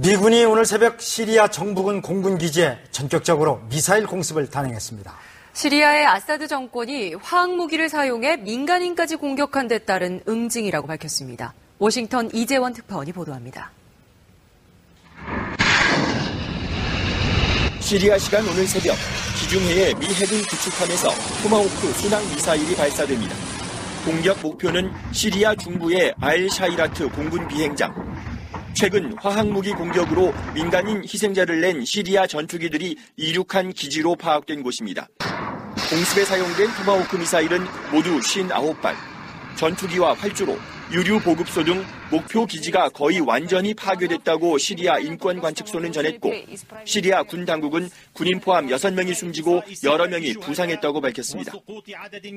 미군이 오늘 새벽 시리아 정부군 공군기지에 전격적으로 미사일 공습을 단행했습니다. 시리아의 아사드 정권이 화학무기를 사용해 민간인까지 공격한 데 따른 응징이라고 밝혔습니다. 워싱턴 이재원 특파원이 보도합니다. 시리아 시간 오늘 새벽 지중해의 미 해군 구축함에서 토마호크 순항 미사일이 발사됩니다. 공격 목표는 시리아 중부의 알-샤이라트 공군 비행장. 최근 화학무기 공격으로 민간인 희생자를 낸 시리아 전투기들이 이륙한 기지로 파악된 곳입니다. 공습에 사용된 토마호크 미사일은 모두 59발. 전투기와 활주로, 유류 보급소 등 목표 기지가 거의 완전히 파괴됐다고 시리아 인권관측소는 전했고, 시리아 군 당국은 군인 포함 6명이 숨지고 여러 명이 부상했다고 밝혔습니다.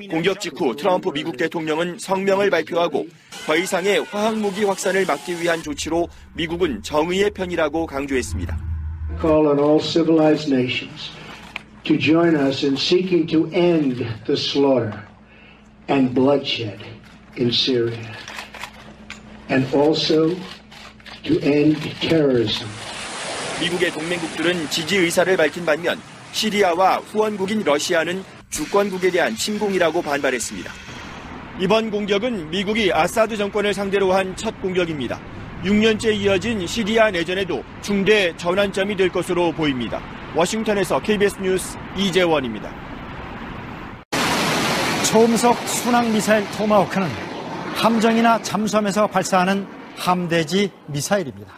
공격 직후 트럼프 미국 대통령은 성명을 발표하고 더 이상의 화학무기 확산을 막기 위한 조치로 미국은 정의의 편이라고 강조했습니다. Call on all civilized nations to join us in seeking to end the slaughter and bloodshed in Syria. And also to end terrorism. 미국의 동맹국들은 지지 의사를 밝힌 반면 시리아와 후원국인 러시아는 주권국에 대한 침공이라고 반발했습니다. 이번 공격은 미국이 아사드 정권을 상대로 한 첫 공격입니다. 6년째 이어진 시리아 내전에도 중대 전환점이 될 것으로 보입니다. 워싱턴에서 KBS 뉴스 이재원입니다. 초음속 순항미사일 토마호크는 함정이나 잠수함에서 발사하는 함대지 미사일입니다.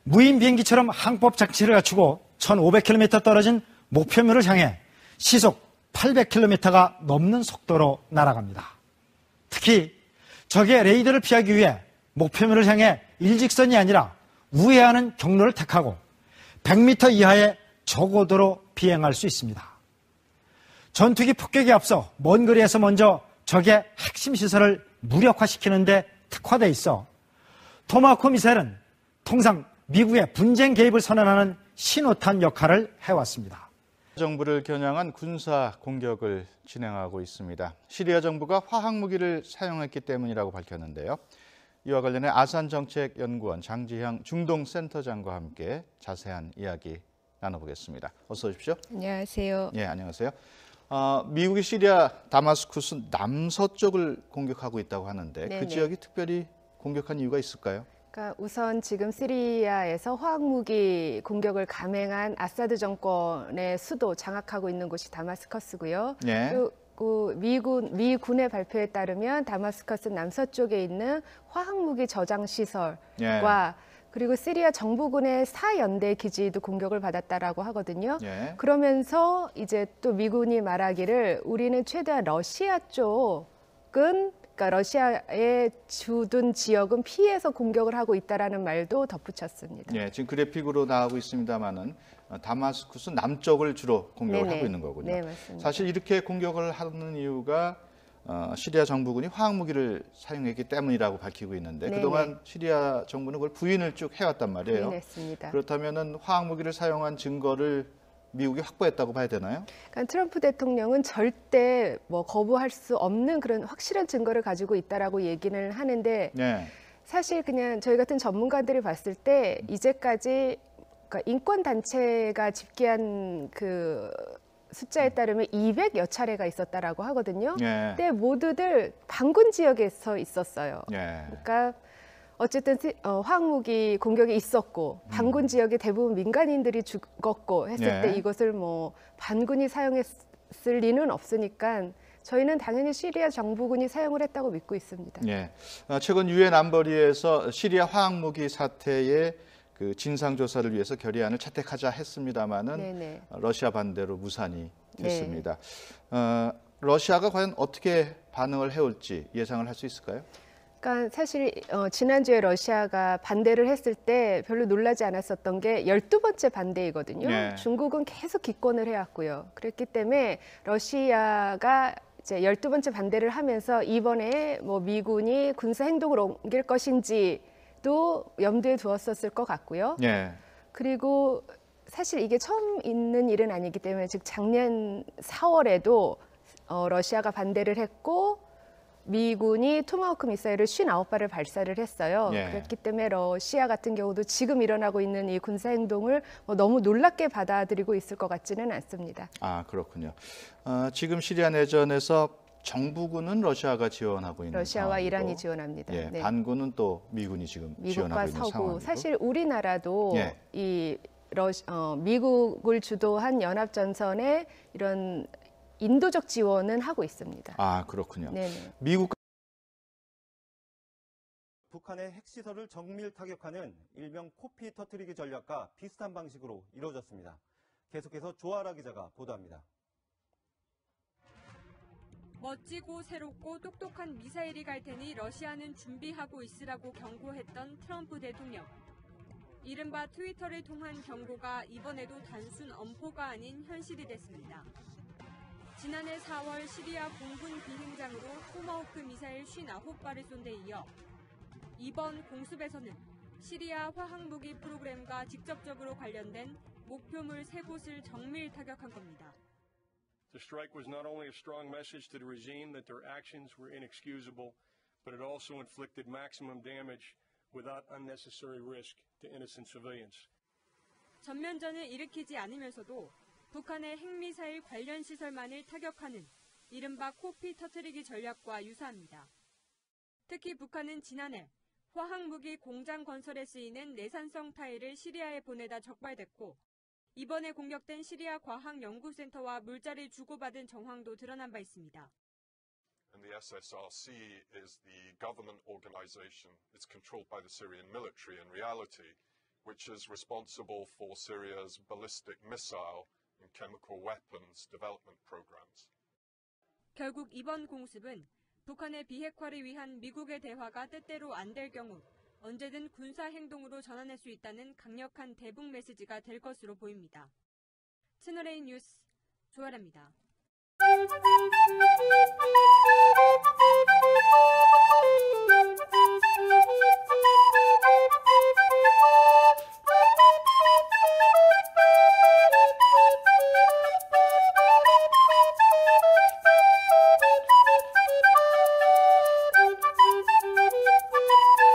무인 비행기처럼 항법 장치를 갖추고 1,500km 떨어진 목표물을 향해 시속 800km가 넘는 속도로 날아갑니다. 특히 적의 레이더를 피하기 위해 목표물을 향해 일직선이 아니라 우회하는 경로를 택하고 100m 이하의 저고도로 비행할 수 있습니다. 전투기 폭격에 앞서 먼 거리에서 먼저 적의 핵심 시설을 무력화시키는 데 특화돼 있어 토마호크 미사일은 통상 미국의 분쟁 개입을 선언하는 신호탄 역할을 해왔습니다. 정부를 겨냥한 군사 공격을 진행하고 있습니다. 시리아 정부가 화학무기를 사용했기 때문이라고 밝혔는데요. 이와 관련해 아산정책연구원 장지향 중동센터장과 함께 자세한 이야기 나눠보겠습니다. 어서 오십시오. 안녕하세요. 예, 안녕하세요. 미국이 시리아 다마스쿠스 남서쪽을 공격하고 있다고 하는데 네네. 그 지역이 특별히 공격한 이유가 있을까요? 그러니까 우선 지금 시리아에서 화학무기 공격을 감행한 아사드 정권의 수도 장악하고 있는 곳이 다마스커스고요. 예. 그리고 미군의 발표에 따르면 다마스커스 남서쪽에 있는 화학무기 저장 시설과 예. 그리고 시리아 정부군의 4연대 기지도 공격을 받았다라고 하거든요. 예. 그러면서 이제 또 미군이 말하기를 우리는 최대한 러시아 쪽은 그러니까 러시아에 주둔 지역은 피해서 공격을 하고 있다라는 말도 덧붙였습니다. 예, 지금 그래픽으로 나오고 있습니다만은 다마스쿠스 남쪽을 주로 공격을 네네. 하고 있는 거군요. 네, 맞습니다. 사실 이렇게 공격을 하는 이유가 시리아 정부군이 화학무기를 사용했기 때문이라고 밝히고 있는데 네네. 그동안 시리아 정부는 그걸 부인을 쭉 해왔단 말이에요. 부인했습니다. 그렇다면은 화학무기를 사용한 증거를 미국이 확보했다고 봐야 되나요? 그러니까 트럼프 대통령은 절대 뭐 거부할 수 없는 그런 확실한 증거를 가지고 있다라고 얘기를 하는데 네. 사실 그냥 저희 같은 전문가들이 봤을 때 이제까지 그러니까 인권 단체가 집계한 그 숫자에 따르면 200여 차례가 있었다라고 하거든요. 예. 근데 모두들 반군 지역에서 있었어요. 예. 그러니까 어쨌든 화학무기 공격이 있었고 반군 지역에 대부분 민간인들이 죽었고 했을 예. 때 이것을 뭐 반군이 사용했을 리는 없으니까 저희는 당연히 시리아 정부군이 사용을 했다고 믿고 있습니다. 예. 최근 유엔 안보리에서 시리아 화학무기 사태의 그 진상 조사를 위해서 결의안을 채택하자 했습니다마는 네네. 러시아 반대로 무산이 됐습니다. 러시아가 과연 어떻게 반응을 해올지 예상을 할 수 있을까요? 그러니까 사실 지난주에 러시아가 반대를 했을 때 별로 놀라지 않았었던 게 12번째 반대이거든요. 네. 중국은 계속 기권을 해왔고요. 그랬기 때문에 러시아가 이제 12번째 반대를 하면서 이번에 뭐 미군이 군사 행동을 옮길 것인지도 염두에 두었었을 것 같고요. 예. 그리고 사실 이게 처음 있는 일은 아니기 때문에 즉 작년 4월에도 러시아가 반대를 했고 미군이 토마호크 미사일을 59발을 발사를 했어요. 예. 그렇기 때문에 러시아 같은 경우도 지금 일어나고 있는 이 군사 행동을 너무 놀랍게 받아들이고 있을 것 같지는 않습니다. 아, 그렇군요. 지금 시리아 내전에서 정부군은 러시아가 지원하고 있는 러시아와 상황이고, 이란이 지원합니다. 예, 네. 반군은 또 미군이 지금 미국과 지원하고 있는 서구, 상황이고. 사실 우리나라도 예. 이 미국을 주도한 연합전선에 이런 인도적 지원은 하고 있습니다. 아, 그렇군요. 네네. 미국 북한의 핵시설을 정밀 타격하는 일명 코피 터뜨리기 전략과 비슷한 방식으로 이루어졌습니다. 계속해서 조아라 기자가 보도합니다. 멋지고 새롭고 똑똑한 미사일이 갈 테니 러시아는 준비하고 있으라고 경고했던 트럼프 대통령. 이른바 트위터를 통한 경고가 이번에도 단순 엄포가 아닌 현실이 됐습니다. 지난해 4월 시리아 공군 비행장으로 토마호크 미사일 59발을 쏜 데 이어 이번 공습에서는 시리아 화학무기 프로그램과 직접적으로 관련된 목표물 3곳을 정밀 타격한 겁니다. The strike was not only a strong message to the regime that their actions were inexcusable, but it also inflicted maximum damage without unnecessary risk to innocent civilians. 전면전을 일으키지 않으면서도 북한의 핵미사일 관련 시설만을 타격하는 이른바 코피 터뜨리기 전략과 유사합니다. 특히 북한은 지난해 화학무기 공장 건설에 쓰이는 내산성 타일을 시리아에 보내다 적발됐고 이번에 공격된 시리아 과학연구센터와 물자를 주고받은 정황도 드러난 바 있습니다. And the SSRC is the government organization. It's controlled by the Syrian military in reality, which is responsible for Syria's ballistic missile and chemical weapons development programs. 결국 이번 공습은 북한의 비핵화를 위한 미국의 대화가 뜻대로 안 될 경우 언제든 군사 행동으로 전환할 수 있다는 강력한 대북 메시지가 될 것으로 보입니다. 채널A 뉴스 조아라입니다.